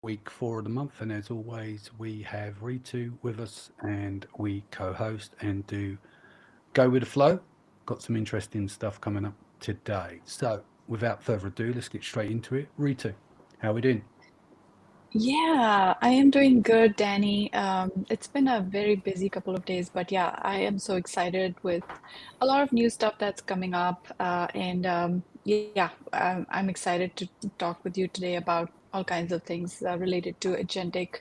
week 4 of the month, and as always, we have Ritu with us, and we co-host and do go with the flow. Got some interesting stuff coming up today. So, without further ado, let's get straight into it. Ritu, how are we doing? Yeah, I am doing good, Danny. It's been a very busy couple of days, but yeah, I am so excited with a lot of new stuff that's coming up. And yeah, I'm excited to talk with you today about all kinds of things related to agentic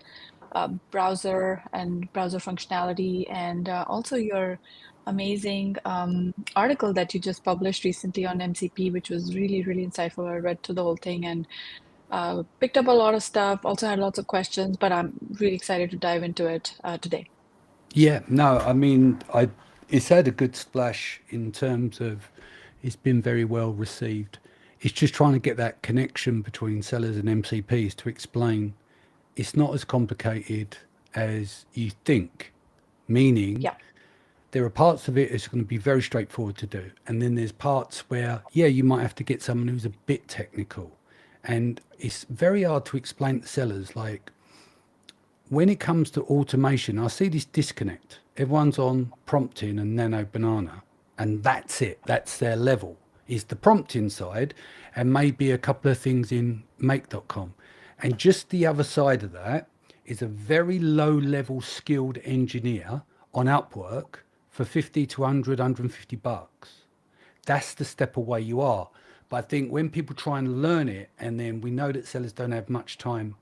browser and browser functionality, and also your amazing article that you just published recently on MCP, which was really, really insightful. I read through the whole thing and picked up a lot of stuff, also had lots of questions, but I'm really excited to dive into it today. Yeah, no, I mean, it's had a good splash in terms of it's been very well received. It's just trying to get that connection between sellers and MCPs to explain it's not as complicated as you think, meaning Yeah. there are parts of it that's going to be very straightforward to do. And then there's parts where, yeah, you might have to get someone who's a bit technical. And it's very hard to explain to sellers, like, when it comes to automation, I see this disconnect. Everyone's on prompting and nano banana, and that's it. That's their level. Is the prompting side, and maybe a couple of things in make.com. And just the other side of that is a very low level skilled engineer on Upwork for 50 to 100, $150. That's the step away you are. But I think when people try and learn it, and then we know that sellers don't have much time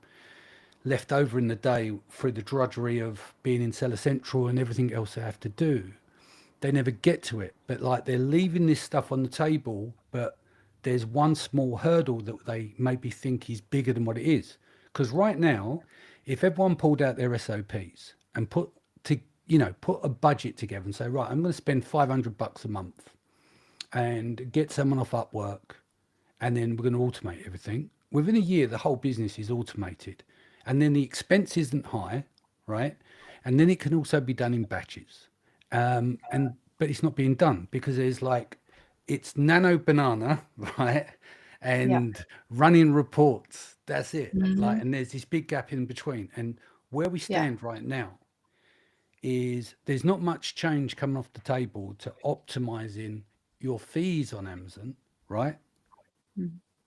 left over in the day through the drudgery of being in Seller Central and everything else they have to do, they never get to it. But like they're leaving this stuff on the table, but there's one small hurdle that they maybe think is bigger than what it is. Because right now, if everyone pulled out their SOPs and put a budget together and say, right, I'm going to spend $500 a month and get someone off Upwork, and then we're going to automate everything. Within a year, the whole business is automated, and then the expense isn't high, right? And then it can also be done in batches, and but it's not being done because there's like it's nano banana, right? Yeah. And running reports. That's it. Like, Hmm. and there's this big gap in between. And where we Yeah. stand right now is there's not much change coming off the table to optimizing your fees on Amazon, right?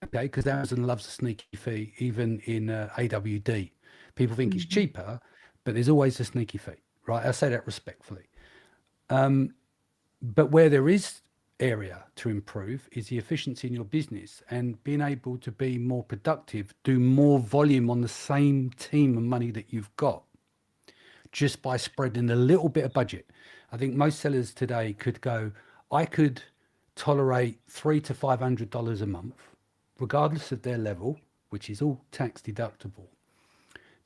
Okay, because Amazon loves a sneaky fee, even in AWD. People think it's Hmm. cheaper, but there's always a sneaky fee, right? I say that respectfully. But where there is area to improve is the efficiency in your business and being able to be more productive, do more volume on the same team and money that you've got just by spreading a little bit of budget. I think most sellers today could go, I could tolerate $300 to $500 a month, regardless of their level, which is all tax deductible,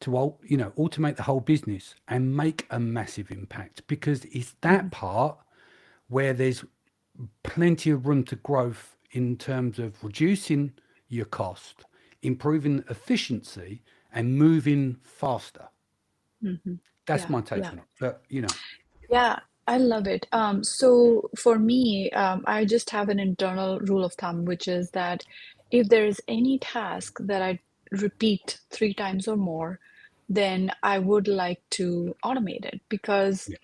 to automate the whole business and make a massive impact because it's that part where there's plenty of room to growth in terms of reducing your cost, improving efficiency, and moving faster. Hmm. That's Yeah. my take Yeah. on it. But Yeah. I love it. So for me, I just have an internal rule of thumb, which is that if there is any task that I repeat 3 times or more, then I would like to automate it because yeah.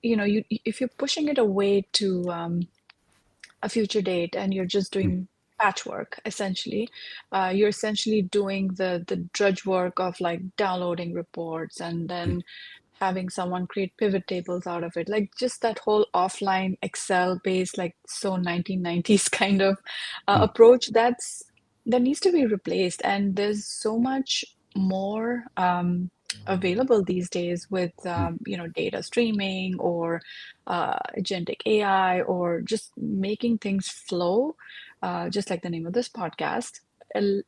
you if you're pushing it away to a future date and you're just Mm, doing patchwork essentially, you're essentially doing the drudge work of like downloading reports and mm, then having someone create pivot tables out of it, like just that whole offline Excel based, like so 1990s kind of mm, approach that needs to be replaced. And there's so much more available these days with mm, data streaming or agentic AI, or just making things flow, just like the name of this podcast,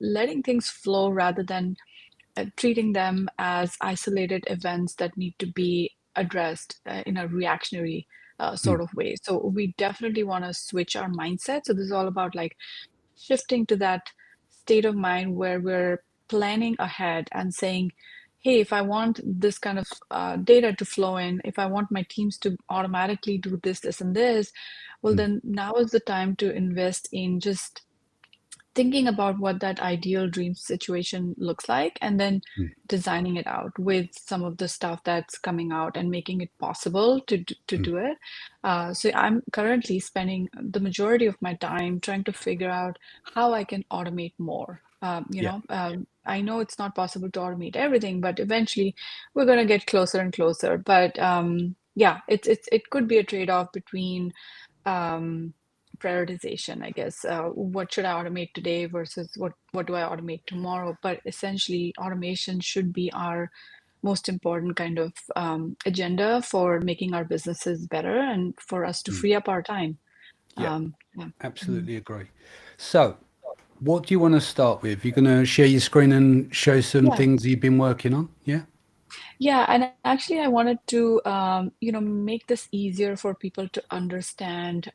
letting things flow rather than treating them as isolated events that need to be addressed in a reactionary mm, sort of way. So we definitely want to switch our mindset. So this is all about like shifting to that state of mind where we're planning ahead and saying, hey, if I want this kind of data to flow in, if I want my teams to automatically do this, this, and this, well, mm, then now is the time to invest in just thinking about what that ideal dream situation looks like and then Mm, designing it out with some of the stuff that's coming out and making it possible to mm, do it. So I'm currently spending the majority of my time trying to figure out how I can automate more. yeah. I know it's not possible to automate everything, but eventually we're going to get closer and closer. But yeah, it could be a trade-off between um, prioritization, I guess. What should I automate today versus what do I automate tomorrow? But essentially, automation should be our most important kind of agenda for making our businesses better and for us to Mm, free up our time. yeah. Yeah. Mhm. Absolutely agree. So, what do you want to start with? You're going to share your screen and show some Yeah. things you've been working on? Yeah. Yeah, and actually, I wanted to, make this easier for people to understand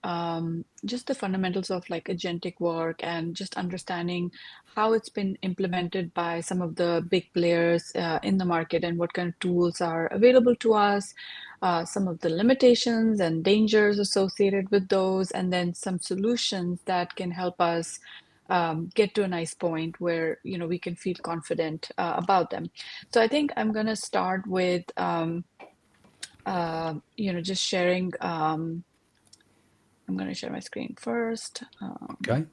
just the fundamentals of like agentic work and just understanding how it's been implemented by some of the big players in the market and what kind of tools are available to us, some of the limitations and dangers associated with those, and then some solutions that can help us get to a nice point where, we can feel confident about them. So I think I'm going to start with, just sharing. I'm going to share my screen first. Okay.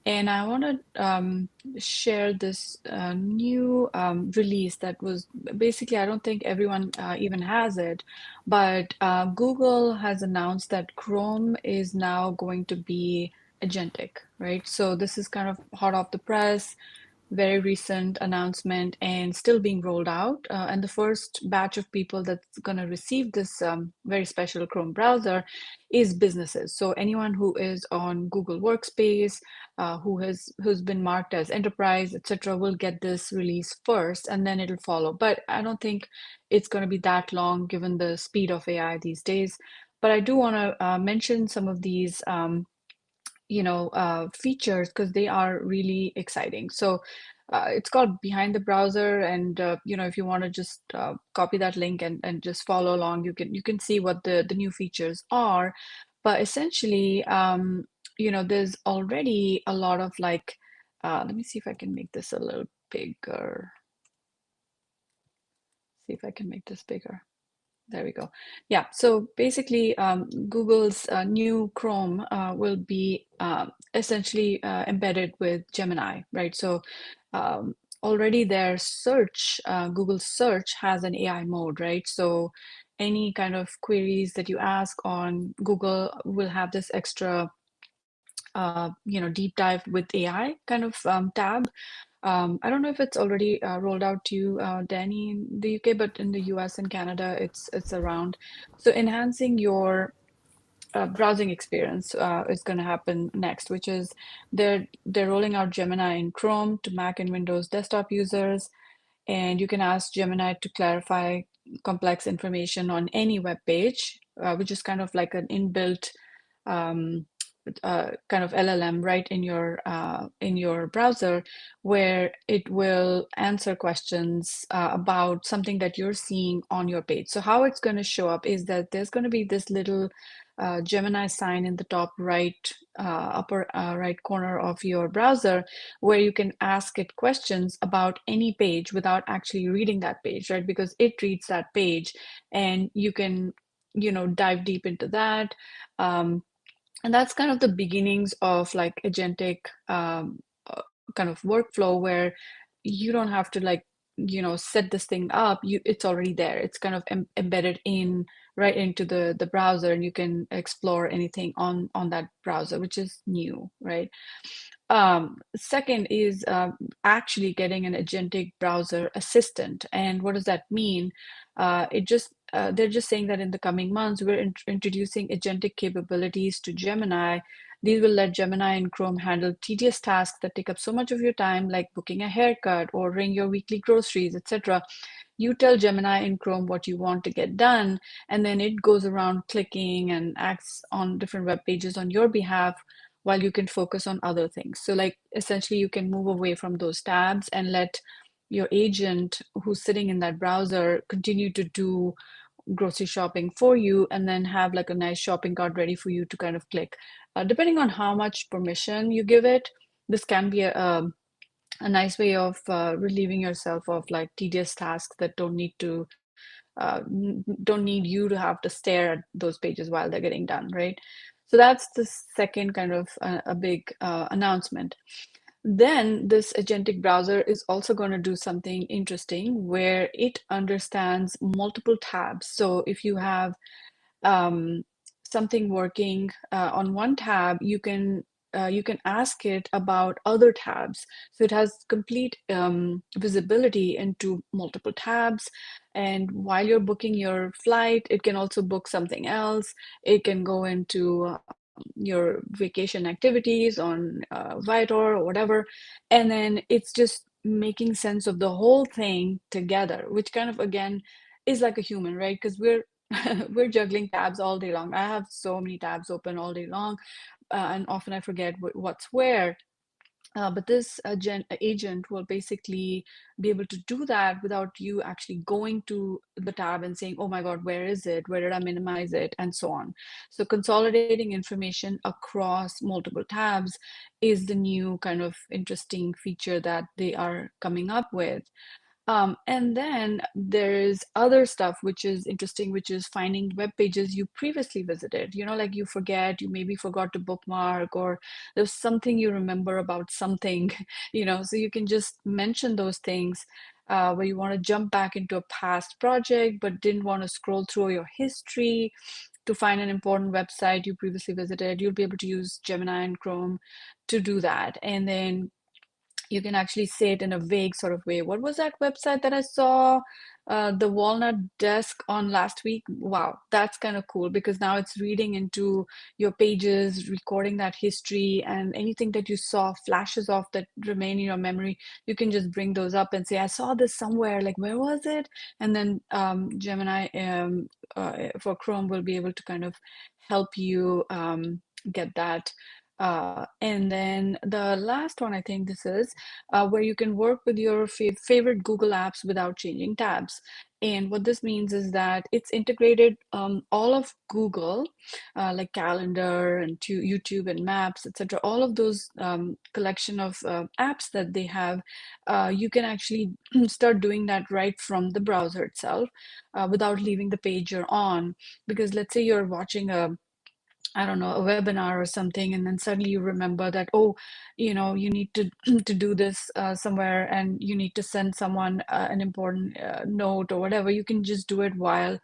And I want to share this new release that was basically, I don't think everyone even has it, but Google has announced that Chrome is now going to be agentic, right? So this is kind of hot off the press, very recent announcement and still being rolled out. And the first batch of people that's going to receive this very special Chrome browser is businesses. So anyone who is on Google Workspace, who's been marked as enterprise, etc., will get this release first, and then it'll follow. But I don't think it's going to be that long, given the speed of AI these days. But I do want to mention some of these. Features because they are really exciting. So it's called Behind the Browser, and if you want to just copy that link and just follow along, you can see what the new features are. But essentially, there's already a lot of like, let me see if I can make this a little bigger. See if I can make this bigger. There we go. Yeah, so basically, Google's new Chrome will be essentially embedded with Gemini, right? So already their search, Google search has an AI mode, right? So any kind of queries that you ask on Google will have this extra, deep dive with AI kind of tab. I don't know if it's already rolled out to you, Danny, in the UK, but in the US and Canada, it's around. So enhancing your browsing experience is going to happen next, which is they're rolling out Gemini in Chrome to Mac and Windows desktop users, and you can ask Gemini to clarify complex information on any web page, which is kind of like an inbuilt um, kind of LLM right in your browser, where it will answer questions about something that you're seeing on your page. So how it's going to show up is that there's going to be this little Gemini sign in the top right upper right corner of your browser, where you can ask it questions about any page without actually reading that page, right? Because it reads that page, and you can dive deep into that. And that's kind of the beginnings of like agentic kind of workflow, where you don't have to like set this thing up. It's already there. It's kind of embedded in right into the browser, and you can explore anything on that browser, which is new, right? Second is actually getting an agentic browser assistant. And what does that mean? They're just saying that in the coming months, we're introducing agentic capabilities to Gemini. These will let Gemini and Chrome handle tedious tasks that take up so much of your time, like booking a haircut, ordering your weekly groceries, etc. You tell Gemini in Chrome what you want to get done, and then it goes around clicking and acts on different web pages on your behalf while you can focus on other things. So, like, essentially, you can move away from those tabs and let your agent who's sitting in that browser continue to do grocery shopping for you, and then have like a nice shopping cart ready for you to kind of click. Depending on how much permission you give it, this can be a nice way of relieving yourself of like tedious tasks that don't need you to have to stare at those pages while they're getting done, right? So that's the second kind of a big announcement. Then this agentic browser is also going to do something interesting where it understands multiple tabs. So if you have um, something working on one tab, you can ask it about other tabs. So it has complete visibility into multiple tabs. And while you're booking your flight, it can also book something else. It can go into your vacation activities on Viator or whatever. And then it's just making sense of the whole thing together, which kind of, again, is like a human, right? Because we're juggling tabs all day long. I have so many tabs open all day long, and often I forget what's where. But this agent will basically be able to do that without you actually going to the tab and saying, oh my God, where is it? Where did I minimize it? And so on. So consolidating information across multiple tabs is the new kind of interesting feature that they are coming up with. And then there's other stuff which is interesting, which is finding web pages you previously visited. You know, like you forget, you maybe forgot to bookmark, or there's something you remember about something, so you can just mention those things where you want to jump back into a past project, but didn't want to scroll through your history to find an important website you previously visited. You'll be able to use Gemini and Chrome to do that. And then you can actually say it in a vague sort of way. What was that website that I saw? The Walnut Desk on last week. Wow, that's kind of cool because now it's reading into your pages, recording that history, and anything that you saw, flashes of that remain in your memory. You can just bring those up and say, I saw this somewhere, like where was it? And then Gemini for Chrome will be able to kind of help you get that. And then the last one, I think this is where you can work with your favorite Google apps without changing tabs. And what this means is that it's integrated all of Google, like Calendar and YouTube and Maps, etc. All of those collection of apps that they have, you can actually start doing that right from the browser itself without leaving the page you're on. Because let's say you're watching I don't know, a webinar or something, and then suddenly you remember that, oh, you need to to do this somewhere, and you need to send someone an important note or whatever. You can just do it while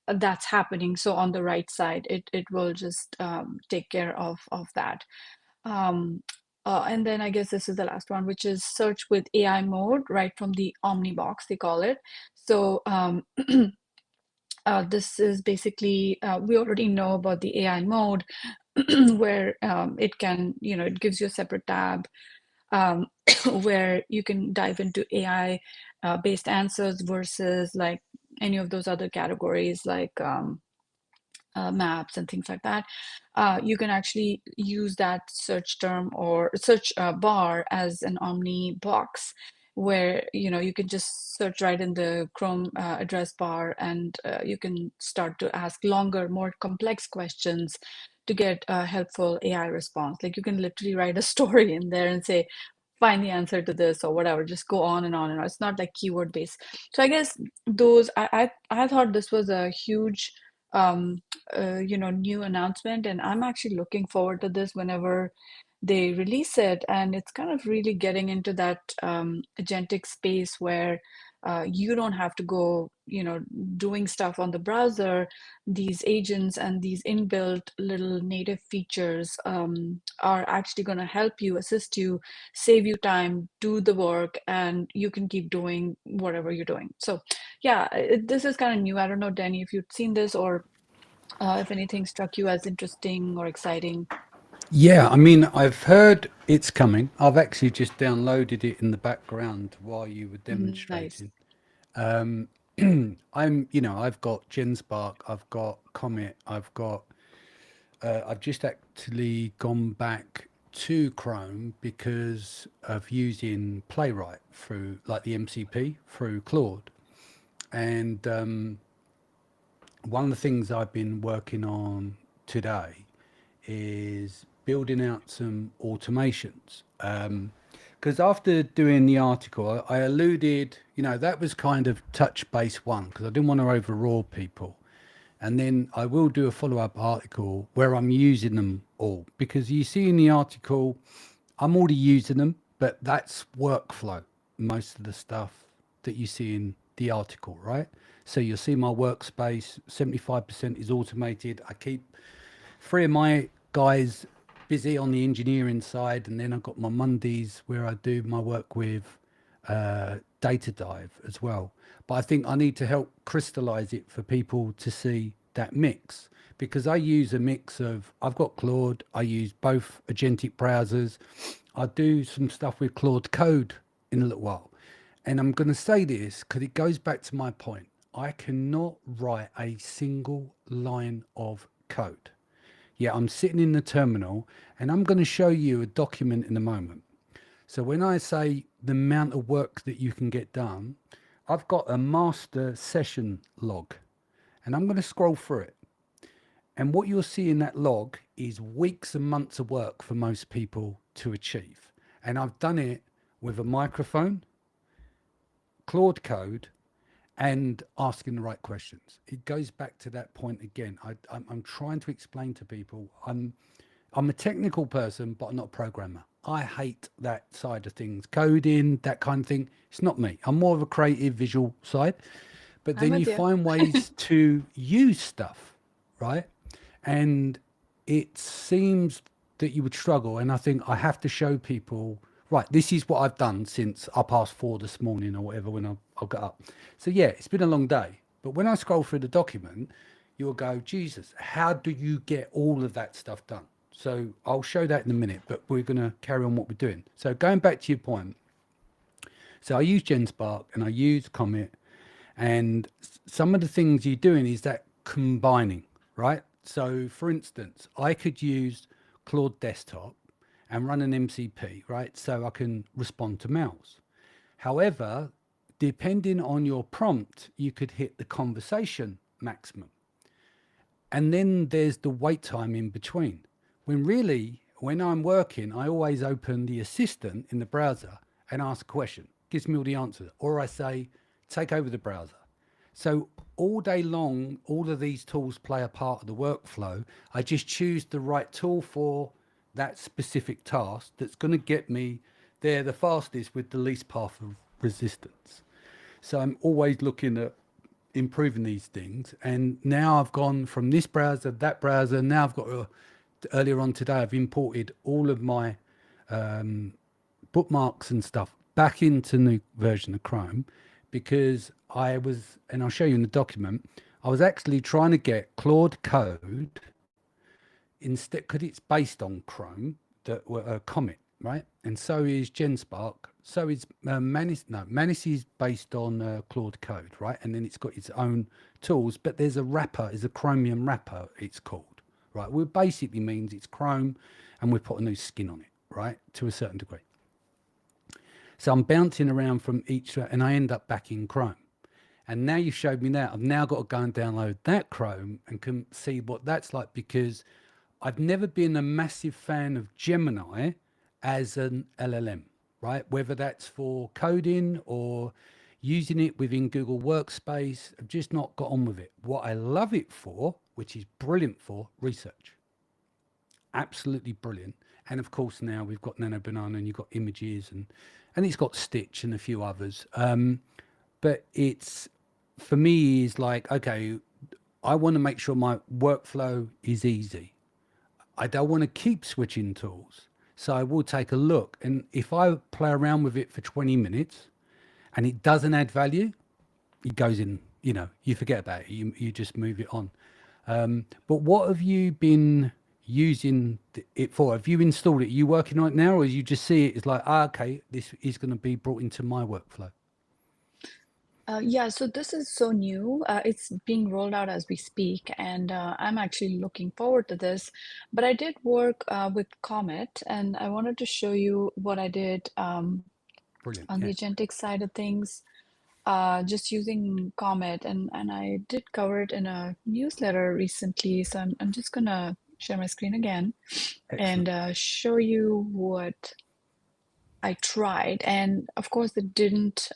that's happening. So on the right side, it will just take care of that. Um, and then I guess this is the last one, which is search with AI mode, right from the Omni box, they call it. So this is basically, we already know about the AI mode where it can, it gives you a separate tab um, where you can dive into AI based answers versus like any of those other categories like maps and things like that. You can actually use that search term or search bar as an Omni box where you can just search right in the Chrome address bar, and you can start to ask longer, more complex questions to get a helpful AI response. Like you can literally write a story in there and say, find the answer to this or whatever. Just go on and on and on. It's not like keyword based. So I guess those I thought this was a huge um, new announcement, and I'm actually looking forward to this whenever they release it. And it's kind of really getting into that agentic space where you don't have to go, doing stuff on the browser. These agents and these inbuilt little native features are actually going to help you, assist you, save you time, do the work, and you can keep doing whatever you're doing. So yeah, this is kind of new. I don't know, Danny, if you've seen this or if anything struck you as interesting or exciting. Yeah, I mean, I've heard it's coming. I've actually just downloaded it in the background while you were Nice. demonstrating. Um, I've got GenSpark, I've got Comet, I've just actually gone back to Chrome because of using Playwright through, like the MCP through Claude. And one of the things I've been working on today is building out some automations. Because after doing the article, I alluded, that was kind of touch base one because I didn't want to overawe people. And then I will do a follow up article where I'm using them all because you see in the article, I'm already using them, but that's workflow, most of the stuff that you see in the article, right? So you'll see my workspace, 75% is automated. I keep three of my guys busy on the engineering side, and then I've got my Mondays where I do my work with Data Dive as well. But I think I need to help crystallize it for people to see that mix because I use a mix of, I've got Claude, I use both agentic browsers. I do some stuff with Claude Code in a little while. And I'm going to say this because it goes back to my point. I cannot write a single line of code. Yeah, I'm sitting in the terminal and I'm going to show you a document in a moment. So when I say the amount of work that you can get done, I've got a master session log and I'm going to scroll through it. And what you'll see in that log is weeks and months of work for most people to achieve. And I've done it with a microphone, Claude Code, and asking the right questions. It goes back to that point again. I'm trying to explain to people I'm a technical person, but I'm not a programmer. I hate that side of things, coding, that kind of thing. It's not me. I'm more of a creative visual side. But I'm then you with you. find ways to use stuff, right? And it seems that you would struggle. And I think I have to show people, right, this is what I've done since I passed 4 this morning or whatever when I got up. So yeah, it's been a long day. But when I scroll through the document, you'll go, Jesus, how do you get all of that stuff done? So I'll show that in a minute, but we're going to carry on what we're doing. So going back to your point, so I use GenSpark and I use Comet, and some of the things you're doing is that combining, right? So for instance, I could use Claude Desktop and run an MCP, right? So I can respond to mails. However, depending on your prompt, you could hit the conversation maximum. And then there's the wait time in between. When really, when I'm working, I always open the assistant in the browser and ask a question, gives me all the answers. Or I say, take over the browser. So all day long, all of these tools play a part of the workflow. I just choose the right tool for that specific task that's going to get me there the fastest with the least path of resistance. So I'm always looking at improving these things. And now I've gone from this browser, that browser. Now I've got earlier on today, I've imported all of my bookmarks and stuff back into the new version of Chrome because I was, and I'll show you in the document, I was actually trying to get Claude Code instead because it's based on Chrome, that Comet, right? And so is GenSpark. So is Manus. No, Manus is based on Claude Code, right? And then it's got its own tools, but there's a wrapper, is a Chromium wrapper, it's called, right? Well, it basically means it's Chrome and we put a new skin on it, right? To a certain degree. So I'm bouncing around from each, and I end up back in Chrome. And now you showed me that. I've now got to go and download that Chrome and can see what that's like because I've never been a massive fan of Gemini as an LLM, right? Whether that's for coding or using it within Google Workspace, I've just not got on with it. What I love it for, which is brilliant for, research. Absolutely brilliant. And of course now we've got Nano Banana and you've got images and it's got Stitch and a few others. But it's, for me, is like, okay, I want to make sure my workflow is easy. I don't want to keep switching tools. So I will take a look. And if I play around with it for 20 minutes and it doesn't add value, it goes in, you forget about it. You just move it on. But what have you been using it for? Have you installed it? Are you working on it now, or you just see it as like, okay, this is going to be brought into my workflow? Yeah, so this is so new. It's being rolled out as we speak, and I'm actually looking forward to this. But I did work with Comet, and I wanted to show you what I did Brilliant. on Yeah. the agentic side of things, just using Comet, and I did cover it in a newsletter recently. So I'm just gonna share my screen again and Excellent. show you what I tried. And of course, it didn't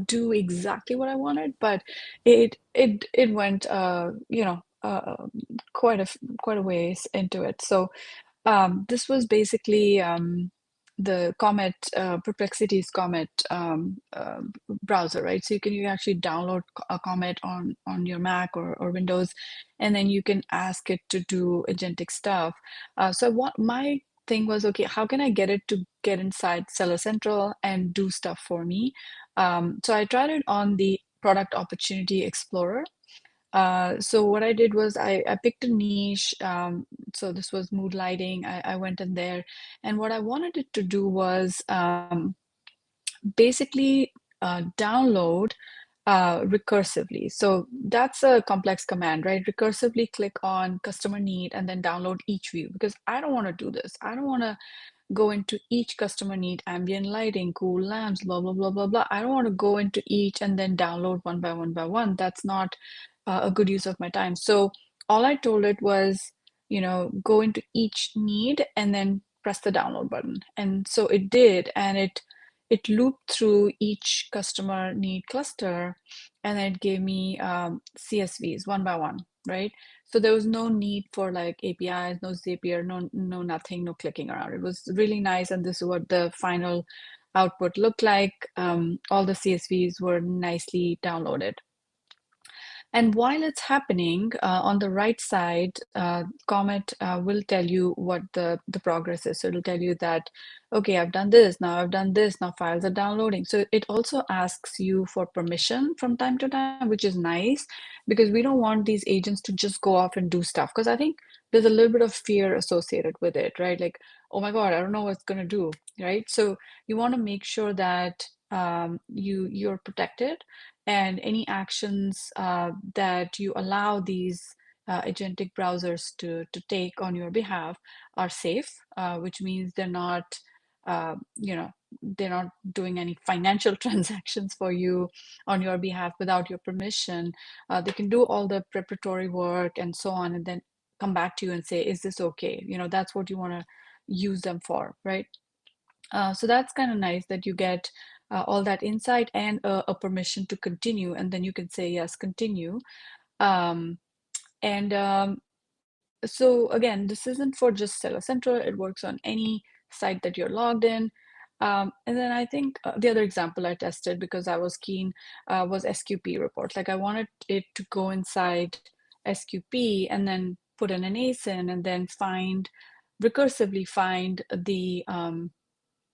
do exactly what I wanted, but it went quite a ways into it. So this was basically the Comet, Perplexity's Comet browser, right? So you actually download a Comet on your Mac or Windows, and then you can ask it to do agentic stuff. So what my thing was, okay, how can I get it to get inside Seller Central and do stuff for me? So I tried it on the Product Opportunity Explorer. So what I did was I picked a niche. So this was mood lighting. I went in there, and what I wanted it to do was basically download recursively. So that's a complex command, right? Recursively click on customer need and then download each view, because I don't want to do this. I don't want to go into each customer need, ambient lighting, cool lamps, blah, blah, blah, blah, blah. I don't want to go into each and then download one by one by one. That's not a good use of my time. So all I told it was, go into each need and then press the download button. And so it did, and it looped through each customer need cluster, and it gave me CSVs one by one, right? So there was no need for like APIs, no Zapier, no nothing, no clicking around. It was really nice, and this is what the final output looked like. All the CSVs were nicely downloaded. And while it's happening, on the right side, Comet will tell you what the progress is. So it'll tell you that, okay, I've done this, now I've done this, now files are downloading. So it also asks you for permission from time to time, which is nice, because we don't want these agents to just go off and do stuff. Because I think there's a little bit of fear associated with it, right? Like, oh my God, I don't know what it's going to do, right? So you want to make sure that you're protected, and any actions that you allow these agentic browsers to take on your behalf are safe, which means uh, you know, they're not doing any financial transactions for you on your behalf without your permission. They can do all the preparatory work and so on, and then come back to you and say, is this okay? That's what you want to use them for, right? So that's kind of nice that you get all that insight and a permission to continue, and then you can say, yes, continue. Um, and So again, this isn't for just Seller Central, it works on any site that you're logged in. And then I think the other example I tested because I was keen was SQP reports. Like I wanted it to go inside SQP and then put in an ASIN and then recursively find the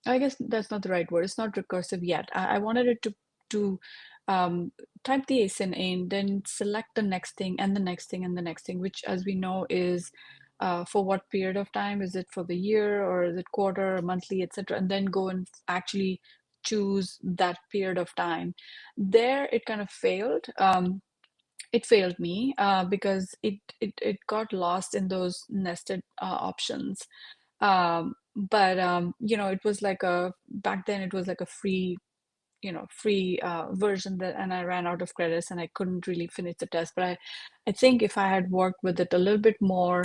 I guess that's not the right word. It's not recursive yet. I wanted it to um, type the ASIN in, then select the next thing and the next thing and the next thing, which, as we know, is for what period of time? Is it for the year or is it quarter or monthly, etc.? And then go and actually choose that period of time. There, it kind of failed. It failed me because it got lost in those nested options. But it was like back then it was like a free version, that, and I ran out of credits and I couldn't really finish the test. But I think if I had worked with it a little bit more,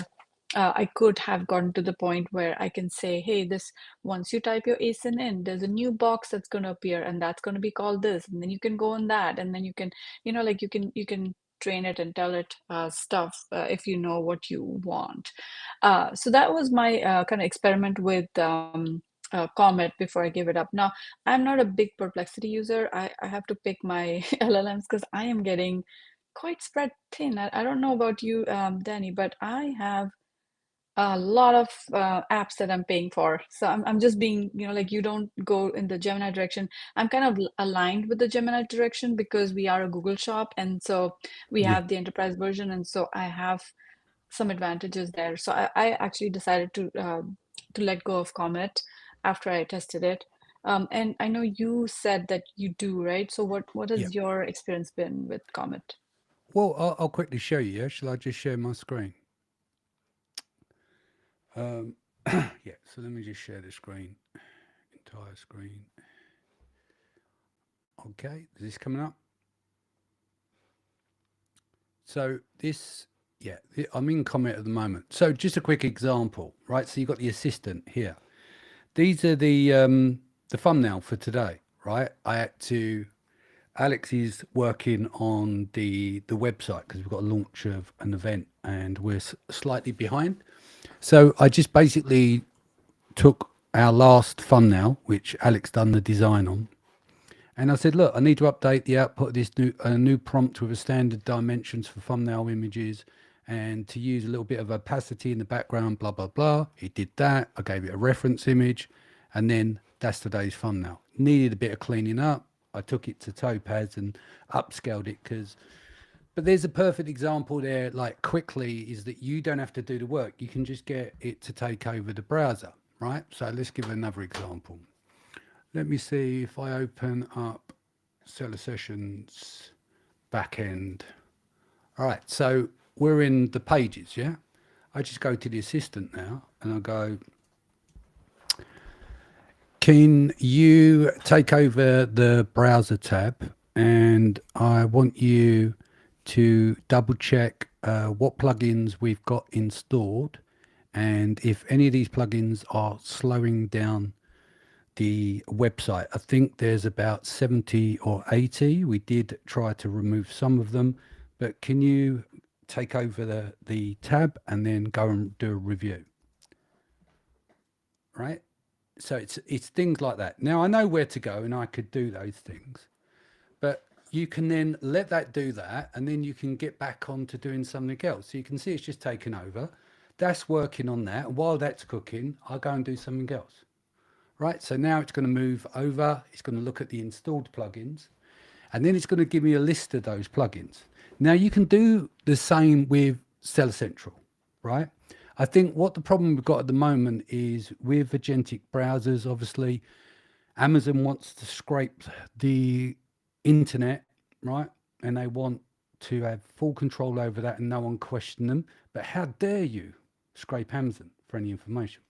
I could have gotten to the point where I can say, hey, this, once you type your ASIN in, there's a new box that's going to appear, and that's going to be called this, and then you can go on that, and then you can, like you can train it and tell it stuff if you know what you want. So that was my kind of experiment with Comet before I gave it up. Now, I'm not a big Perplexity user. I have to pick my LLMs because I am getting quite spread thin. I don't know about you, Danny, but I have a lot of apps that I'm paying for. So I'm just being, like, you don't go in the Gemini direction. I'm kind of aligned with the Gemini direction because we are a Google shop. And so we Yeah. have the enterprise version. And so I have some advantages there. So I actually decided to let go of Comet after I tested it. And I know you said that you do, right? So what Yeah. has your experience been with Comet? Well, I'll quickly show you. Yeah. Shall I just share my screen? Um, yeah. So let me just share the screen, entire screen. Okay. Is this coming up? So this. Yeah, I'm in Comet at the moment. So just a quick example, right? So you've got the assistant here. These are the thumbnail for today, right? I had to. Alex is working on the website because we've got a launch of an event and we're slightly behind. So I just basically took our last thumbnail, which Alex done the design on, and I said, look, I need to update the output of this new prompt with a standard dimensions for thumbnail images and to use a little bit of opacity in the background, blah, blah, blah. He did that. I gave it a reference image, and then that's today's thumbnail. Needed a bit of cleaning up. I took it to Topaz and upscaled it because, but there's a perfect example there, like quickly, is that you don't have to do the work. You can just get it to take over the browser, right? So let's give another example. Let me see if I open up Seller Sessions backend. All right, so we're in the pages, yeah? I just go to the assistant now and I go, can you take over the browser tab? And I want you to double check what plugins we've got installed and if any of these plugins are slowing down the website. I think there's about 70 or 80. We did try to remove some of them, but can you take over the tab and then go and do a review, right? So it's things like that. Now I know where to go and I could do those things, but you can then let that do that and then you can get back on to doing something else. So you can see it's just taken over. That's working on that. And while that's cooking, I'll go and do something else. Right, so now it's going to move over, it's going to look at the installed plugins, and then it's going to give me a list of those plugins. Now you can do the same with Seller Central, right? I think what the problem we've got at the moment is with agentic browsers, obviously, Amazon wants to scrape the internet, right? And they want to have full control over that and no one question them. But how dare you scrape Amazon for any information?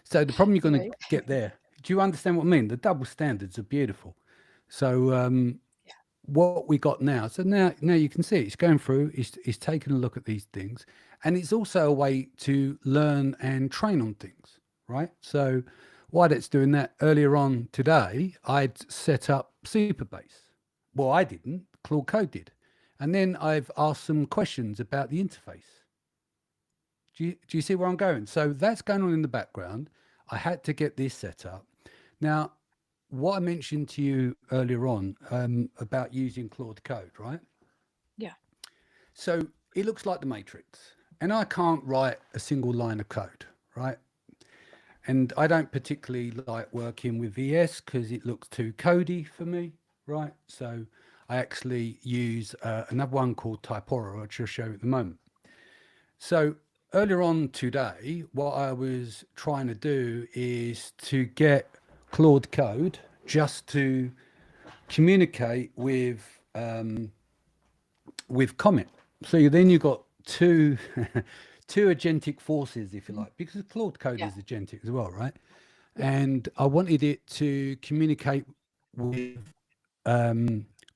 So the problem you're going to Right. get there. Do you understand what I mean? The double standards are beautiful. So what we got now. So now you can see it's going through. It's taking a look at these things, and it's also a way to learn and train on things, right? So while it's doing that, earlier on today, I'd set up Superbase. Well, I didn't. Claude Code did, and then I've asked some questions about the interface. Do you see where I'm going? So that's going on in the background. I had to get this set up. Now, what I mentioned to you earlier on about using Claude Code, right? Yeah. So it looks like the Matrix, and I can't write a single line of code, right? And I don't particularly like working with VS because it looks too codey for me, right? So I actually use another one called Typora, which I'll show you at the moment. So earlier on today, what I was trying to do is to get Claude Code just to communicate with Comet. So then you've got two two agentic forces, if you Mhm. like, because Claude Code Yeah. is agentic as well, right? Yeah. And I wanted it to communicate with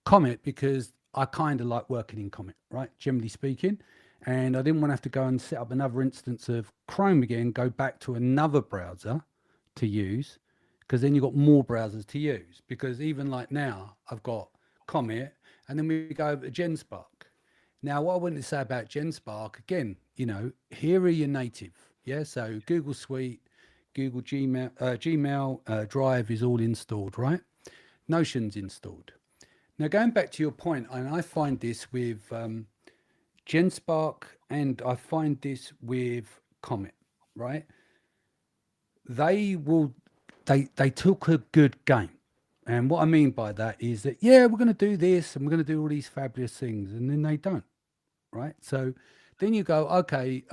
Comet because I kind of like working in Comet, right? Generally speaking. And I didn't want to have to go and set up another instance of Chrome again, go back to another browser to use, because then you've got more browsers to use. Because even like now, I've got Comet, and then we go over to GenSpark. Now, what I wanted to say about GenSpark, again, here are your native. Yeah, so Google Suite, Google Gmail Drive is all installed, right? Notion's installed. Now, going back to your point, and I find this with GenSpark and I find this with Comet, right? They will, they took a good game. And what I mean by that is that, yeah, we're going to do this and we're going to do all these fabulous things. And then they don't, right? So then you go, okay,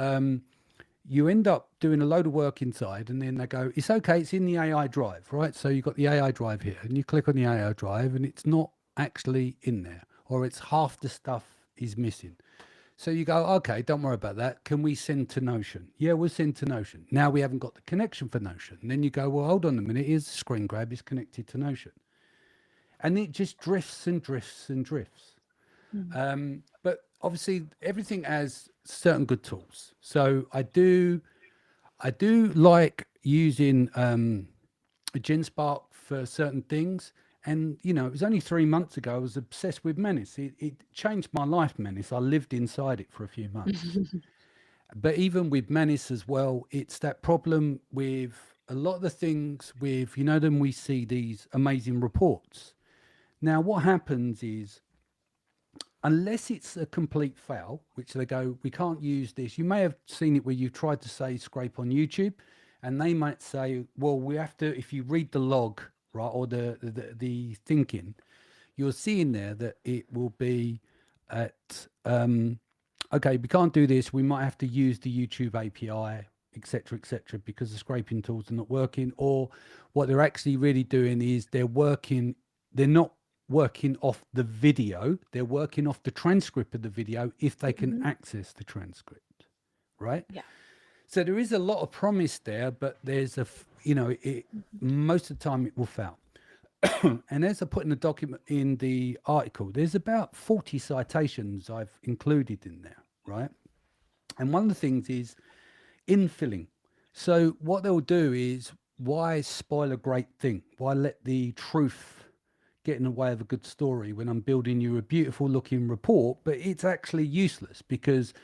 you end up doing a load of work inside and then they go, it's okay, it's in the AI drive, right? So you've got the AI drive here and you click on the AI drive and it's not actually in there or it's half the stuff is missing. So you go, okay, don't worry about that. Can we send to Notion? Yeah, we'll send to Notion. Now we haven't got the connection for Notion. And then you go, well, hold on a minute. Here's the screen grab is connected to Notion. And it just drifts and drifts and drifts. Mhm. But obviously everything has certain good tools. So I do like using GenSpark for certain things. And it was only 3 months ago I was obsessed with Menace. It changed my life, Menace. I lived inside it for a few months. But even with Menace as well, it's that problem with a lot of the things with, then we see these amazing reports. Now, what happens is, unless it's a complete fail, which they go, we can't use this. You may have seen it where you tried to say scrape on YouTube, and they might say, well, we have to, if you read the log, right, or the thinking, you'll see in there that it will be at, okay, we can't do this. We might have to use the YouTube API, etc., because the scraping tools are not working. Or what they're actually really doing is they're not working off the video, they're working off the transcript of the video if they can Mhm. access the transcript, right? Yeah. So there is a lot of promise there, but there's Mhm. most of the time it will fail. And as I put in the document in the article, there's about 40 citations I've included in there, right? And one of the things is infilling. So what they'll do is, why spoil a great thing? Why let the truth get in the way of a good story when I'm building you a beautiful looking report, but it's actually useless because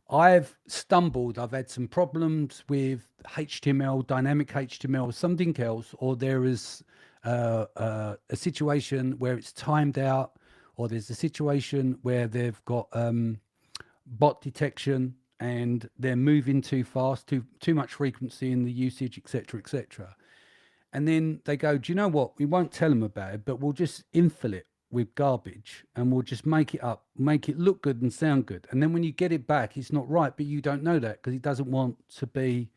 I've stumbled, I've had some problems with HTML, dynamic HTML, something else, or there is a situation where it's timed out, or there's a situation where they've got bot detection and they're moving too fast, too much frequency in the usage, etc. And then they go, do you know what? We won't tell them about it, but we'll just infill it with garbage and we'll just make it up, make it look good and sound good. And then when you get it back, it's not right, but you don't know that because he doesn't want to be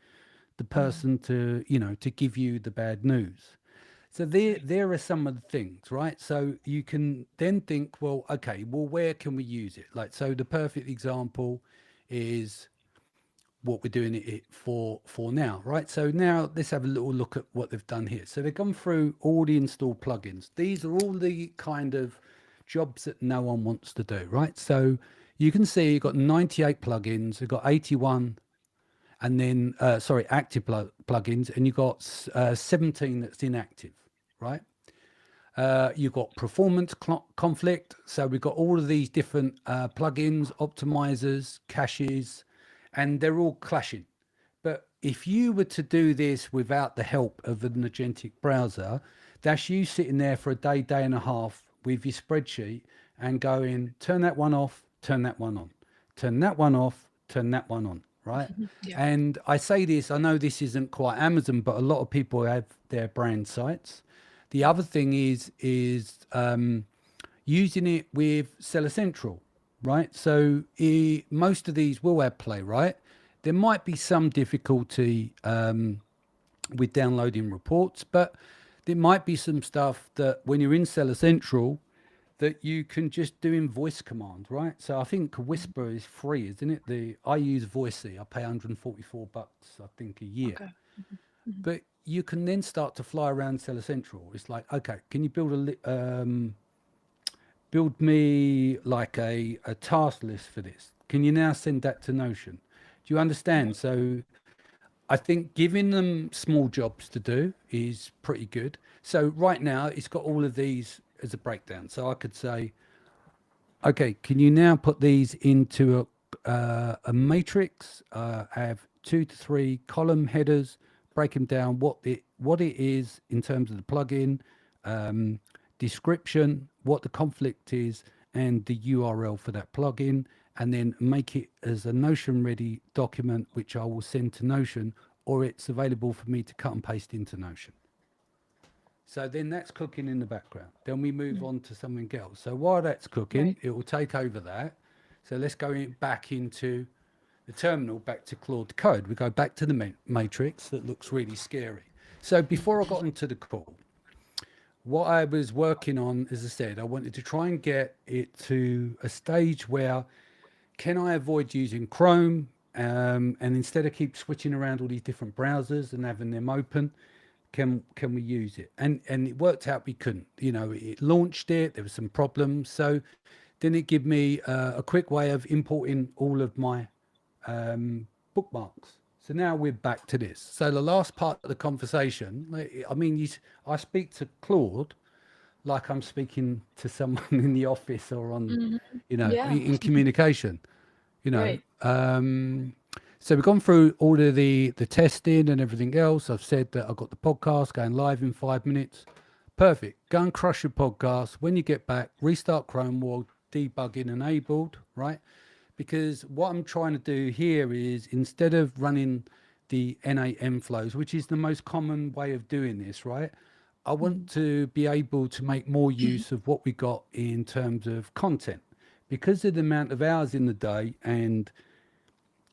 the Mm. person to give you the bad news. So there, Right. there are some of the things, right? So you can then think, well, okay, well, where can we use it? Like, so the perfect example is what we're doing it for now, right? So now let's have a little look at what they've done here. So they've gone through all the installed plugins. These are all the kind of jobs that no one wants to do, right? So you can see you've got 98 plugins, you've got 81, and then sorry, active plugins, and you've got 17 that's inactive, right? You've got performance conflict. So we've got all of these different plugins, optimizers, caches, and they're all clashing. But if you were to do this without the help of an agentic browser, that's you sitting there for a day, day and a half with your spreadsheet and going, turn that one off, turn that one on, turn that one off, turn that one on, right? Yeah. And I say this, I know this isn't quite Amazon, but a lot of people have their brand sites. The other thing is using it with Seller Central, right? So most of these will have Playwright. There might be some difficulty with downloading reports, but there might be some stuff that when you're in Seller Central that you can just do in voice command, right? So I think Mhm. Whisper is free, isn't it? I use Voicey. I pay 144 bucks, I think, a year. Okay. Mhm. Mhm. But you can then start to fly around Seller Central. It's like, okay, can you build me like a task list for this? Can you now send that to Notion? Do you understand? Right. So I think giving them small jobs to do is pretty good. So right now it's got all of these as a breakdown. So I could say, okay, can you now put these into a matrix? Have 2 to 3 column headers, break them down what it is in terms of the plugin, um, description, what the conflict is, and the URL for that plugin, and then make it as a Notion ready document, which I will send to Notion, or it's available for me to cut and paste into Notion. So then that's cooking in the background. Then we move Mm. on to something else. So while that's cooking, Right. it will take over that. So let's go back into the terminal, back to Claude Code. We go back to the matrix that looks really scary. So before I got into the call, what I was working on, as I said, I wanted to try and get it to a stage where can I avoid using Chrome and instead of keep switching around all these different browsers and having them open, can we use it? And it worked out we couldn't. It launched it. There were some problems. So Then it give me a quick way of importing all of my bookmarks. So now we're back to this. So the last part of the conversation, I mean, I speak to Claude like I'm speaking to someone in the office or on, Hmm. in Yeah, communication. You know, right. so we've gone through all of the testing and everything else. I've said that I've got the podcast going live in 5 minutes. Perfect. Go and crush your podcast. When you get back, restart Chrome while debugging enabled, right? Because what I'm trying to do here is instead of running the N8M flows, which is the most common way of doing this, right? I want Hmm. to be able to make more use of what we got in terms of content because of the amount of hours in the day. And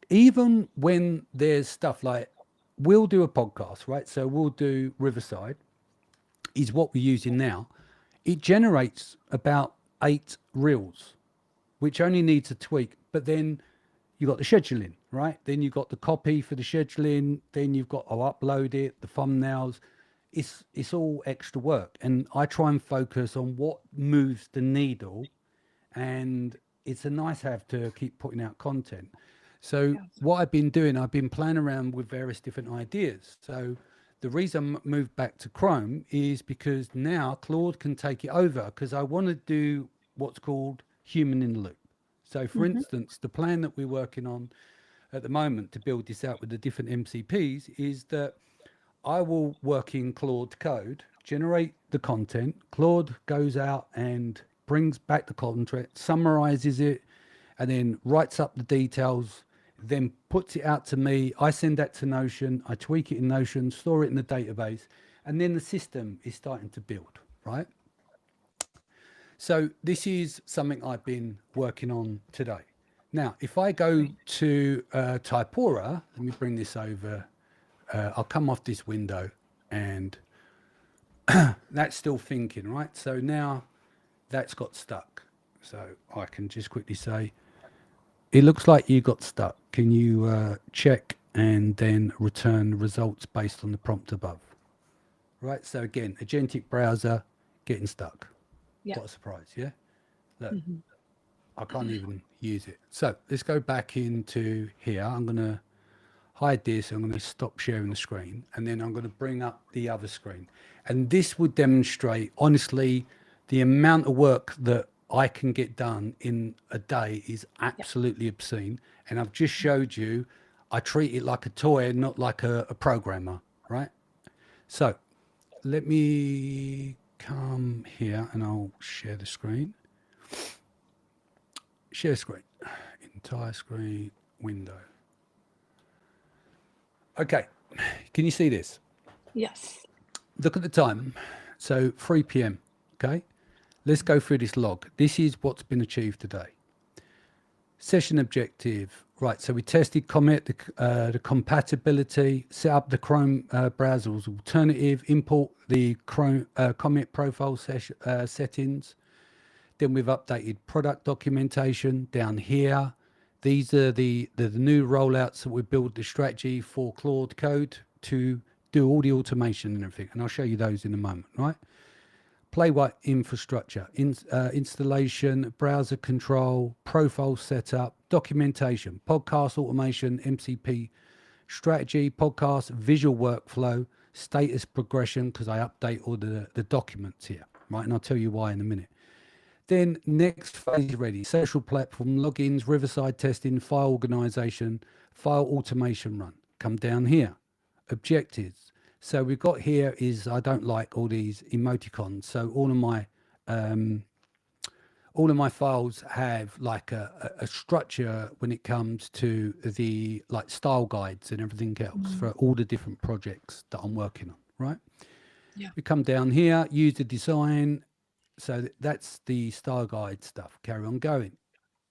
even when there's stuff like we'll do a podcast, right? So we'll do Riverside, is what we're using now. It generates about 8 reels, which only needs a tweak. But then you got the scheduling, right? Then you've got the copy for the scheduling. Then you've got to upload it, the thumbnails. It's all extra work, and I try and focus on what moves the needle, and it's a nice have to keep putting out content. So Yeah. what I've been doing, I've been playing around with various different ideas. So the reason I moved back to Chrome is because now Claude can take it over because I want to do what's called human in the loop. So for Hmm. instance, the plan that we're working on at the moment to build this out with the different MCPs is that I will work in Claude code, generate the content. Claude goes out and brings back the content, summarizes it, and then writes up the details, then puts it out to me. I send that to Notion. I tweak it in Notion, store it in the database, and then the system is starting to build, right? So this is something I've been working on today. Now, if I go Right. to Typora, let me bring this over. I'll come off this window and that's still thinking, right? So now that's got stuck. So I can just quickly say, it looks like you got stuck. Can you check and then return results based on the prompt above? Right. So again, agentic browser getting stuck. Yeah. What a surprise. Yeah. Look, Hmm. I can't even use it. So let's go back into here. I'm going to hide this. I'm going to stop sharing the screen and then I'm going to bring up the other screen. And this would demonstrate, honestly, the amount of work that I can get done in a day is Yeah. absolutely obscene. And I've just showed you, I treat it like a toy, not like a programmer, right? So let me come here and I'll share the screen. Share screen, entire screen, window. Okay, can you see this? Yes. Look at the time. So 3 p.m. Okay, let's go through this log. This is what's been achieved today. Session objective. Right, so we tested Comet, the compatibility, set up the Chrome browser as alternative, import the Chrome Comet profile settings. Then we've updated product documentation down here. These are the new rollouts that we build the strategy for Claude Code to do all the automation and everything. And I'll show you those in a moment, right? Playwright infrastructure, installation, browser control, profile setup, documentation, podcast automation, MCP strategy, podcast, visual workflow, status progression, because I update all the documents here, right? And I'll tell you why in a minute. Then next phase ready, social platform, logins, Riverside testing, file organization, file automation run. Come down here, objectives. So we've got here is I don't like all these emoticons. So all of my files have like a structure when it comes to the like style guides and everything else Mm. for all the different projects that I'm working on, right? Yeah. We come down here, use the design. So that's the style guide stuff. Carry on going.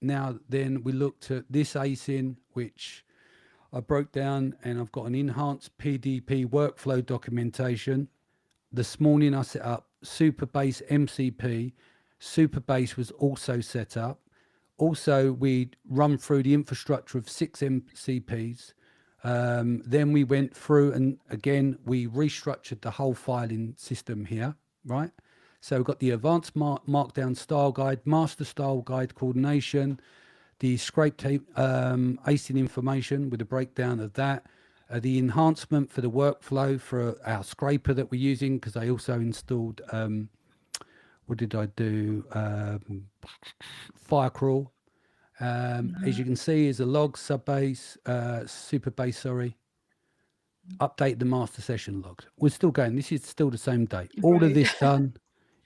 Now, then we looked at this ASIN, which I broke down and I've got an enhanced PDP workflow documentation. This morning I set up Superbase MCP. Superbase was also set up. Also, we run through the infrastructure of 6 MCPs. Then we went through and again, we restructured the whole filing system here, right? So we've got the advanced markdown style guide, master style guide coordination, the scrape tape acing information with a breakdown of that, the enhancement for the workflow for our scraper that we're using, because I also installed, what did I do? Firecrawl. As Mhm. you can see, is a log, subbase, super base, sorry. Update the master session logs. We're still going. This is still the same day. All of Right. this done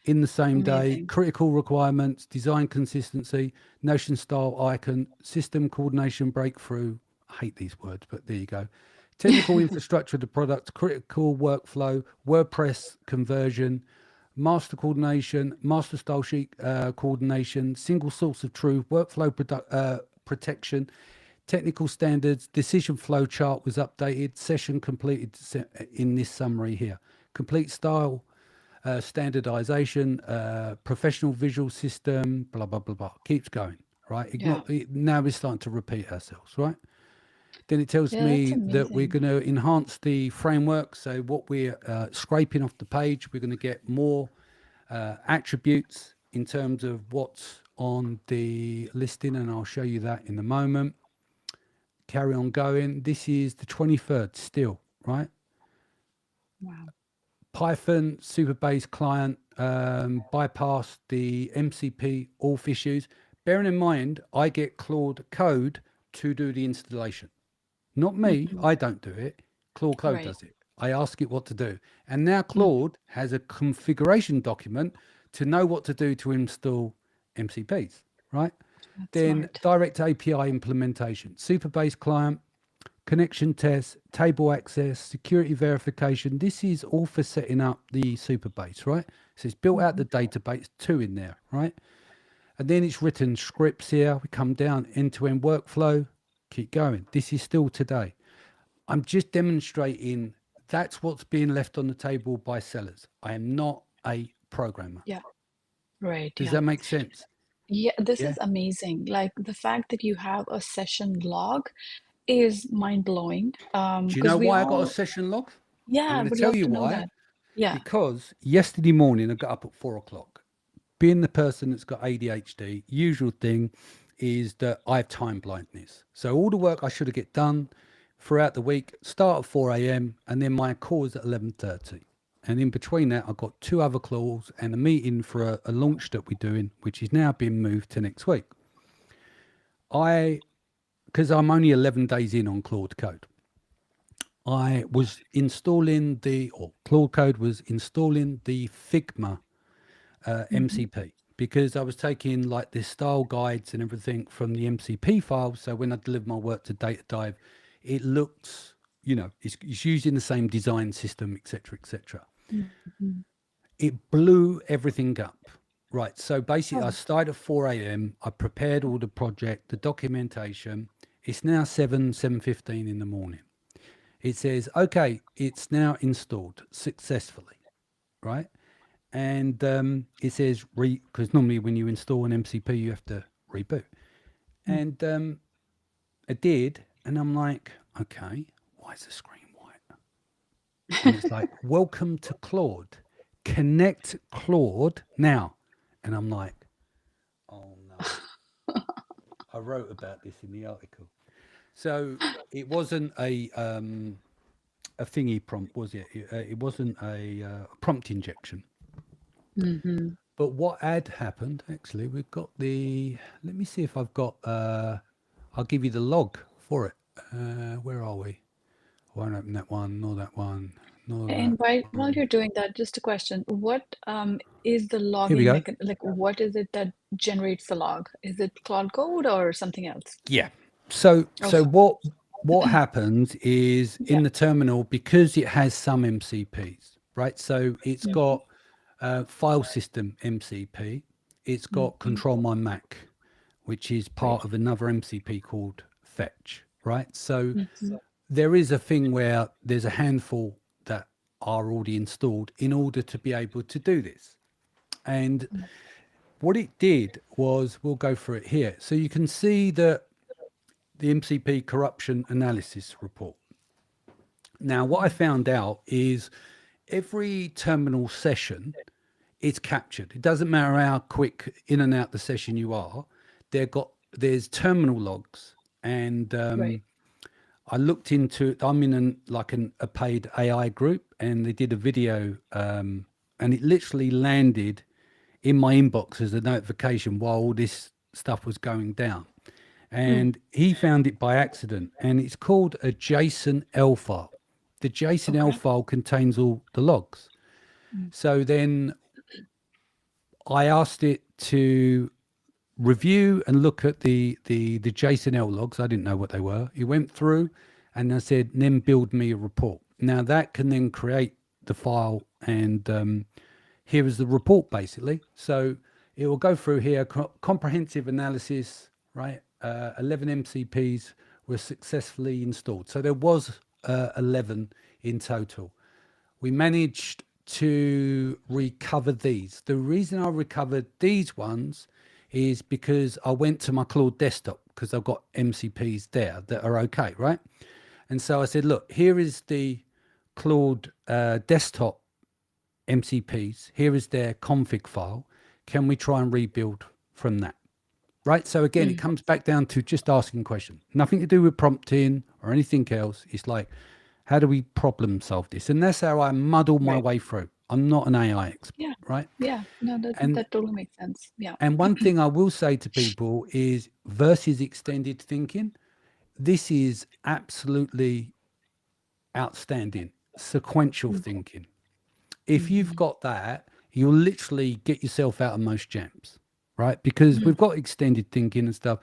in the same day. Amazing. Critical requirements, design consistency, Notion style icon, system coordination breakthrough. I hate these words, but there you go. Technical infrastructure of the product, critical workflow, WordPress conversion, master coordination, master style sheet coordination, single source of truth, workflow protection, technical standards, decision flow chart was updated, session completed in this summary here. Complete style, standardization, professional visual system, blah, blah, blah, blah. Keeps going, right? Yeah. Now we're starting to repeat ourselves, right? Then it tells Yeah, that's me that we're amazing. going to enhance the framework. So what we're scraping off the page, we're going to get more attributes in terms of what's on the listing, and I'll show you that in a moment. Carry on going. This is the 23rd still, right? Wow. Python Superbase client bypass the MCP auth issues. Bearing in mind, I get Claude Code to do the installation. Not me. Mhm. I don't do it. Claude Code Right. does it. I ask it what to do. And now Mm. Claude has a configuration document to know what to do to install MCPs, right? That's Then smart. direct API implementation, Superbase client, connection tests, table access, security verification. This is all for setting up the Superbase, right? So it's built out the Mhm. database, two in there, right? And then it's written scripts here. We come down end-to-end workflow, keep going. This is still today. I'm just demonstrating that's what's being left on the table by sellers. I am not a programmer. Yeah. Right. Does Yeah. that make sense? Yeah, this Yeah. is amazing. Like the fact that you have a session log is mind-blowing. Do you Because know we why I got a all, session log? I'm yeah, going to would tell love you to know why. that. Yeah. Because yesterday morning I got up at 4 o'clock. Being the person that's got ADHD, usual thing is that I have time blindness. So all the work I should have get done throughout the week start at 4 a.m. and then my call is at 11:30. And in between that, I've got two other calls and a meeting for a launch that we're doing, which is now being moved to next week. I, because I'm only 11 days in on Claude Code, I was installing or Claude Code was installing the Figma Mhm. MCP because I was taking like the style guides and everything from the MCP file. So when I deliver my work to Data Dive, it looks, it's using the same design system, etc., etc. Mhm. It blew everything up. Right. So basically, I Oh. started at 4 a.m. I prepared all the project, the documentation. It's now 7:15 in the morning. It says, okay, it's now installed successfully, right? And it says because normally when you install an MCP, you have to reboot. Mm. And I did, and I'm like, okay, why is the screen white? And it's like, welcome to Claude. Connect Claude now. And I'm like, oh no. I wrote about this in the article. So it wasn't a thingy prompt, was it? It wasn't a prompt injection. Mhm. But what had happened, actually, we've got let me see if I've got, I'll give you the log for it. Where are we? I won't open that one, nor that one, nor that And while one. you're doing that, just a question. What is the Here we logging go. mechanism? Like, what is it that generates the log? Is it Cloud Code or something else? Yeah. So Okay. what happens is Yeah. in the terminal, because it has some MCPs, right? So it's Mhm. got file system MCP, it's got Mhm. control my Mac, which is Right. part of another MCP called fetch, right? So Mhm. there is a thing where there's a handful that are already installed in order to be able to do this. And what it did was, we'll go through it here. So you can see that the MCP corruption analysis report. Now, what I found out is every terminal session it's captured. It doesn't matter how quick in and out the session you are. There's terminal logs, and Right. I looked into it. I'm in a paid AI group, and they did a video, and it literally landed in my inbox as a notification while all this stuff was going down. Mm. And he found it by accident, and it's called a JSON L file. The JSON L Okay. file contains all the logs. Mm. So then I asked it to review and look at the JSON L logs. I didn't know what they were. It went through, and I said, then build me a report. Now that can then create the file, and here is the report basically. So it will go through here, comprehensive analysis, right? 11 MCPs were successfully installed. So there was 11 in total. We managed to recover these. The reason I recovered these ones is because I went to my Claude desktop because I've got MCPs there that are okay, right? And so I said, look, here is the Claude desktop MCPs. Here is their config file. Can we try and rebuild from that? Right. So again, it Mm. comes back down to just asking questions. Nothing to do with prompting or anything else. It's like, how do we problem solve this? And that's how I muddle my Right. way through. I'm not an AI expert, Yeah. right? Yeah. No, And that totally makes sense. Yeah. one thing I will say to people is versus extended thinking. This is absolutely outstanding. Sequential Mm. thinking. If you've Mhm. got that, you'll literally get yourself out of most jams, right? Because Mm. we've got extended thinking and stuff,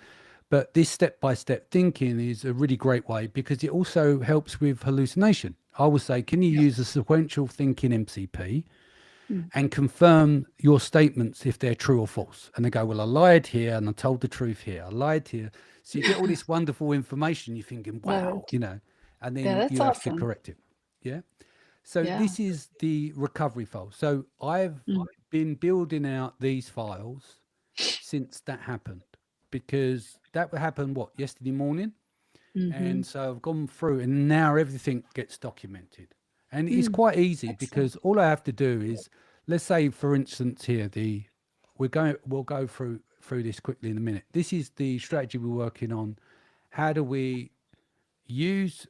but this step by step thinking is a really great way because it also helps with hallucination. I will say, can you Yeah. use a sequential thinking MCP Mm. and confirm your statements if they're true or false? And they go, well, I lied here and I told the truth here. I lied here. So you get all this wonderful information. You're thinking, Love wow, it. and Yeah, then that's you have to awesome. correct it. Yeah. So Yeah. this is the recovery file. So I've Mm. been building out these files since that happened because that happened yesterday morning. Mm-hmm. And so I've gone through and now everything gets documented. And it's Mm. quite easy Excellent. because all I have to do is, let's say for instance here, we'll go through this quickly in a minute. This is the strategy we're working on. How do we use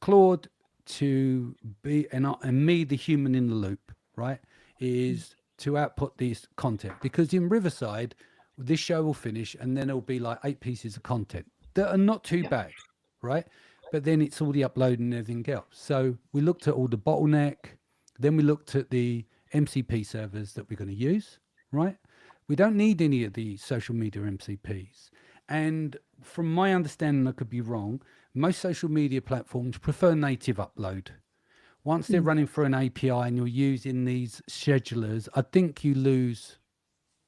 Claude to be and me, the human in the loop, right? Mm. Is to output this content because in Riverside, this show will finish and then it'll be like 8 pieces of content that are not too Yeah. bad, right? But then it's all the uploading and everything else. So we looked at all the bottleneck, then we looked at the MCP servers that we're going to use, right? We don't need any of the social media MCPs. And from my understanding, I could be wrong, most social media platforms prefer native upload. Once they're Mm. running through an API and you're using these schedulers, I think you lose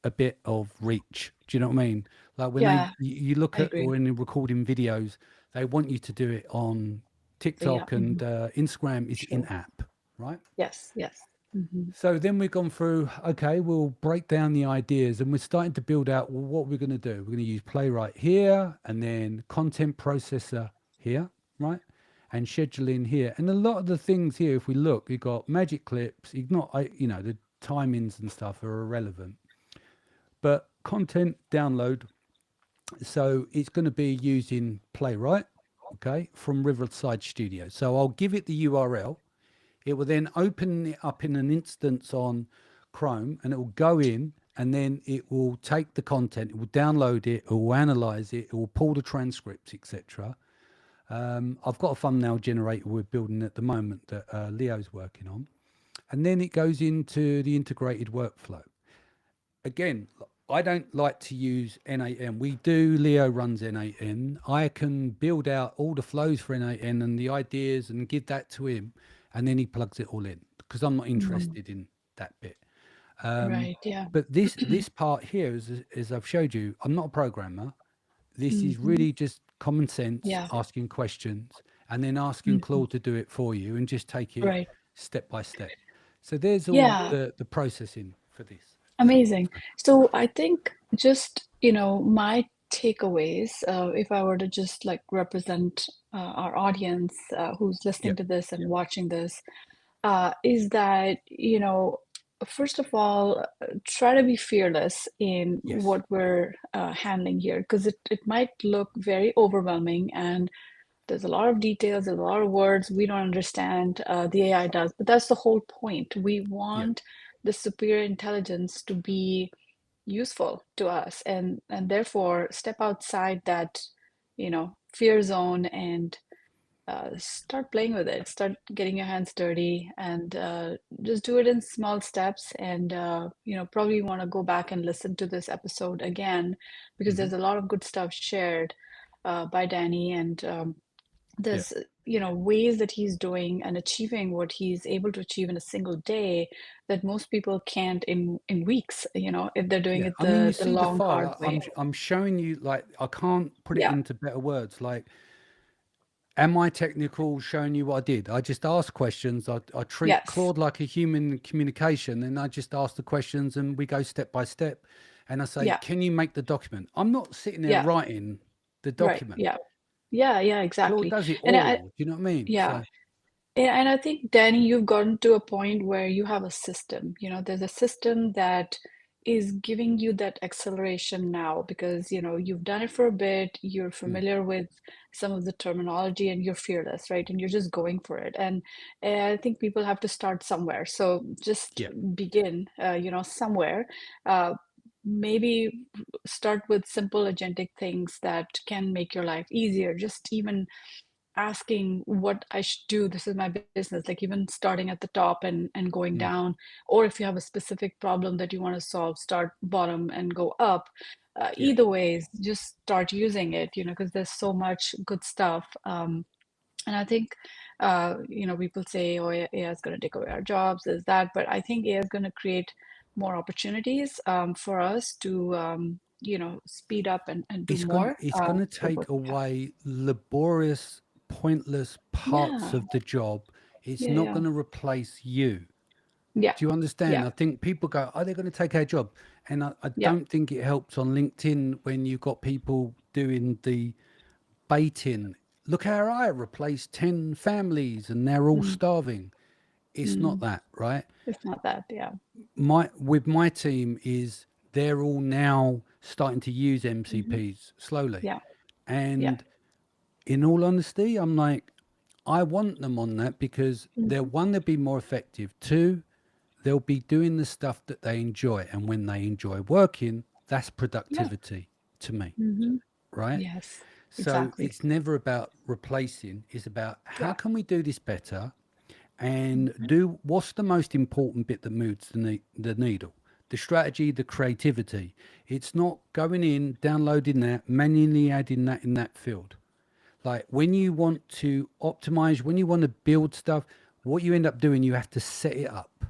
a bit of reach. Do you know what I mean? Like when Yeah, you look I at agree. or in recording videos, they want you to do it on Yeah. TikTok and Hmm. Instagram is in Sure. app, right? Yes. Yes. Mm-hmm. So then we've gone through, okay, we'll break down the ideas and we're starting to build out well, what we're going to do. We're going to use Playwright here and then content processor here, right? And scheduling here. And a lot of the things here, if we look, we've got magic clips, the timings and stuff are irrelevant, but content download. So it's going to be using Playwright, okay, from Riverside Studio. So I'll give it the URL. It will then open it up in an instance on Chrome and it will go in and then it will take the content, it will download it, it will analyze it, it will pull the transcripts, etc. I've got a thumbnail generator we're building at the moment that Leo's working on. And then it goes into the integrated workflow. Again, I don't like to use N8N. We do, Leo runs N8N. I can build out all the flows for N8N and the ideas and give that to him, and then he plugs it all in because I'm not Mm. interested in that bit. Um, Right. Yeah. but this part here, as I've showed you, I'm not a programmer. This is Mm-hmm. really just common sense, Yeah. asking questions, and then asking Hmm. Claude to do it for you, and just take it Right. step by step. So there's all Yeah. the processing for this. Amazing. So I think just, my takeaways, if I were to just like represent our audience who's listening Yep. to this and watching this, is that, first of all, try to be fearless in Yes. what we're handling here, because it might look very overwhelming and there's a lot of details, there's a lot of words we don't understand. The AI does, but that's the whole point. We Yeah. want the superior intelligence to be useful to us, and therefore step outside that, fear zone and start playing with it, start getting your hands dirty, and just do it in small steps. And probably want to go back and listen to this episode again, because Hmm. there's a lot of good stuff shared by Danny, and Yeah. there's ways that he's doing and achieving what he's able to achieve in a single day that most people can't in weeks, if they're doing Yeah. it I mean, you the see the long file. hard way. I'm showing you, like, I can't put it Yeah. into better words. Like, am I technical showing you what I did? I just ask questions. I treat Yes. Claude like a human in communication, and I just ask the questions and we go step by step. And I say, Yeah. can you make the document? I'm not sitting there Yeah. writing the Right. document. Yeah. Yeah. Yeah. Claude Exactly. does it And I all. Do you know what I mean? yeah. So, And I think, Danny, you've gotten to a point where you have a system. There's a system that is giving you that acceleration now because, you've done it for a bit, you're mm, familiar with some of the terminology, and you're fearless, right? And you're just going for it. And I think people have to start somewhere. So just yeah, begin, somewhere. Uh, Maybe start with simple agentic things that can make your life easier. Just even asking what I should do. This is my business, like even starting at the top and going mm, down. Or if you have a specific problem that you want to solve, start bottom and go up. yeah. Either ways, just start using it, because there's so much good stuff. And I think, people say, oh, AI is going to take away our jobs, is that, but I think AI is going to create more opportunities for us to, speed up and do more It's gonna with what take we have. away laborious, pointless parts Yeah, of the job. It's yeah, not yeah, gonna replace you. yeah, Do you yeah, understand? I think people go, "Oh, they're going to take our job," and I yeah. don't think it helps on LinkedIn when you've got people doing the baiting. Look how I replaced 10 families and they're all Mm, starving. It's not mm. that, right? It's not that, yeah. My team is they're all now starting to use Hmm. MCPs slowly, Yeah, yeah. and in all honesty, I'm like, I want them on that because they're Hmm. one, they'll be more effective. Two, they'll be doing the stuff that they enjoy. And when they enjoy working, that's Yeah. productivity to me, Hmm. right? Yes, So exactly. it's never about replacing, it's about how Yeah. can we do this better and Hmm. do what's the most important bit that moves the needle? The strategy, the creativity. It's not going in, downloading that, manually adding that in that field. Like when you want to optimize, when you want to build stuff, what you end up doing, you have to set it up.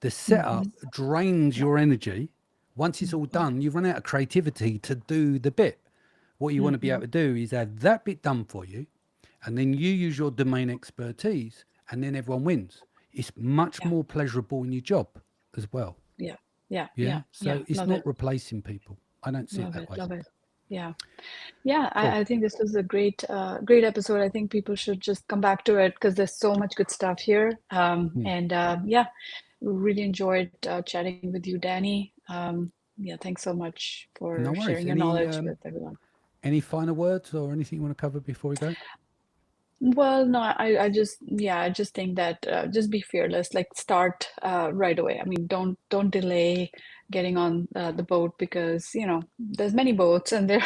The Hmm. setup drains Yeah. your energy. Once it's all Hmm. done, you've run out of creativity to do the bit. What you want to be Hmm. able to do is have that bit done for you, and then you use your domain expertise, and then everyone wins. It's much Yeah. more pleasurable in your job as well. Yeah. Yeah. Yeah. Yeah. Yeah. So it's Love not it. replacing people. I don't see it Love that it. way. Love it. Yeah. Yeah. Cool. I think this was a great episode. I think people should just come back to it because there's so much good stuff here. Hmm. And yeah, really enjoyed chatting with you, Danny. Yeah, thanks so much for No sharing worries. your knowledge with everyone. Any final words or anything you want to cover before we go? Well, no, I just, yeah, I just think that just be fearless, like start right away. I mean, don't delay getting on the boat because, there's many boats and they're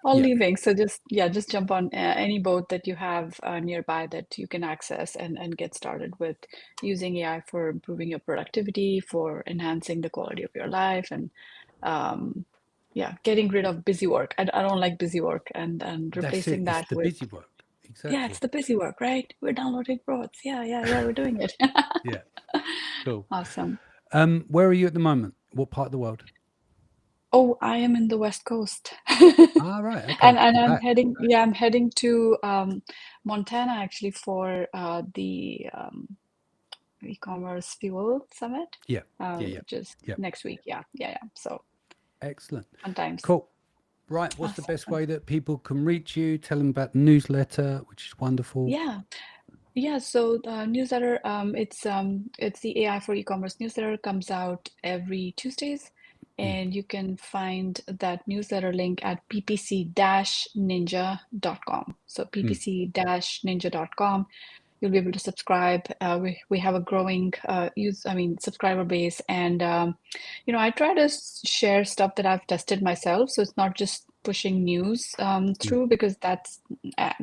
all Yeah. leaving. So just, yeah, just jump on any boat that you have nearby that you can access and get started with using AI for improving your productivity, for enhancing the quality of your life, and um, yeah, getting rid of busy work. I don't like busy work, and That's it. replacing It's that the with, busy work. yeah, it's Exactly. the busy work, right? We're downloading bots. Yeah, yeah, yeah, we're doing it. Yeah. Cool. Awesome. Where are you at the moment? What part of the world? Oh, I am in the West Coast. Ah, right. And Okay. and You're I'm back. heading, yeah, I'm heading to Montana actually for the e-commerce fuel summit, Yeah. Yeah. Yeah. which is Yeah. next week. Yeah, yeah, yeah. So Excellent. fun times. Cool. Right. What's the best Awesome. way that people can reach you? Tell them about the newsletter, which is wonderful. Yeah. Yeah, so the newsletter, it's the AI for e-commerce newsletter comes out every Tuesdays, Mm, and you can find that newsletter link at ppc-ninja.com. So mm, ppc-ninja.com. You'll be able to subscribe. We have a growing subscriber base, and I try to share stuff that I've tested myself, so it's not just pushing news mm, through because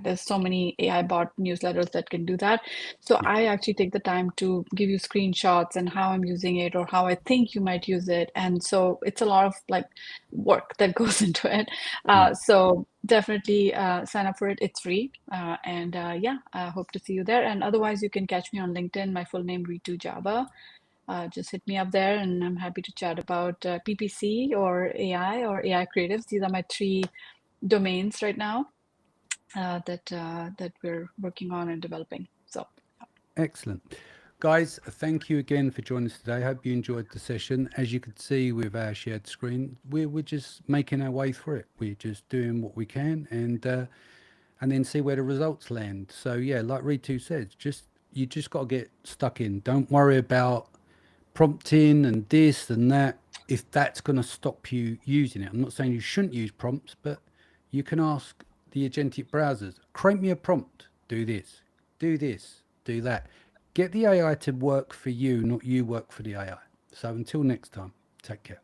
there's so many AI bot newsletters that can do that. So yeah, I actually take the time to give you screenshots and how I'm using it or how I think you might use it, and so it's a lot of like work that goes into it. mm. So definitely sign up for it. It's free. And yeah, I hope to see you there. And otherwise, you can catch me on LinkedIn. My full name, Ritu Java. Just hit me up there, and I'm happy to chat about PPC or AI creatives. These are my three domains right now that we're working on and developing. So Excellent. Guys, thank you again for joining us today. Hope you enjoyed the session. As you could see with our shared screen, we're just making our way through it. We're just doing what we can and then see where the results land. So yeah, like Ritu said, you just got to get stuck in. Don't worry about prompting and this and that if that's going to stop you using it. I'm not saying you shouldn't use prompts, but you can ask the agentic browsers, create me a prompt, do this, do that. Get the AI to work for you, not you work for the AI. So until next time, take care.